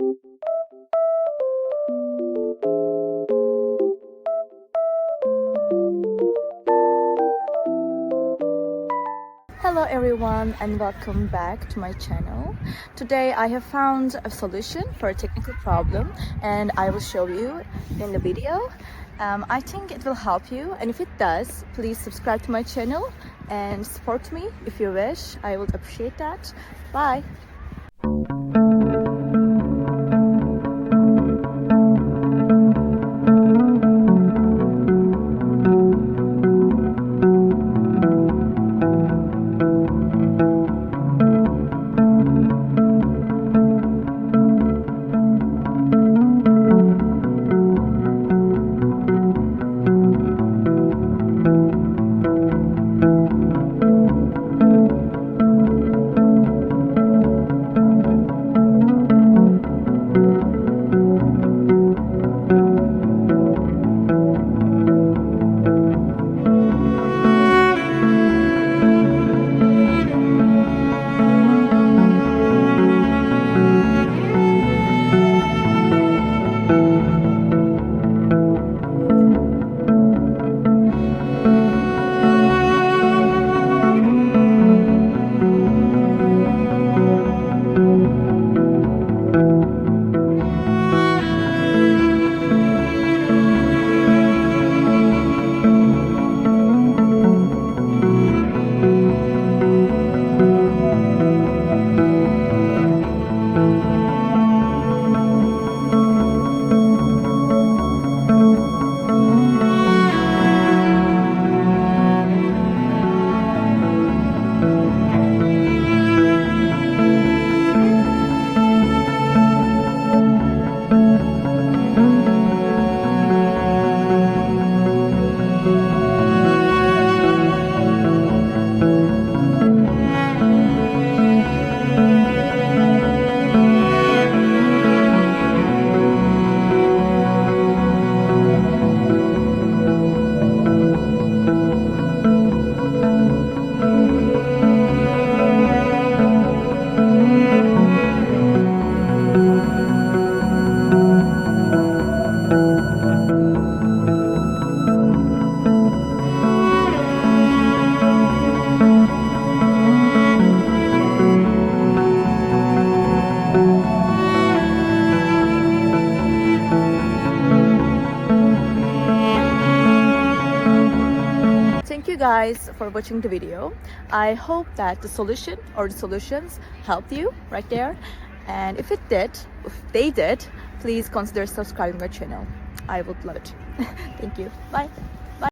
Hello everyone and welcome back to my channel. Today I have found a solution for a technical problem and I will show you in the video. I think it will help you, and if it does, please subscribe to my channel and support me if you wish. I would appreciate that. Bye! Thank you guys for watching the video. I hope that the solution or the solutions helped you right there. And if they did, please consider subscribing my channel. I would love it. Thank you. Bye.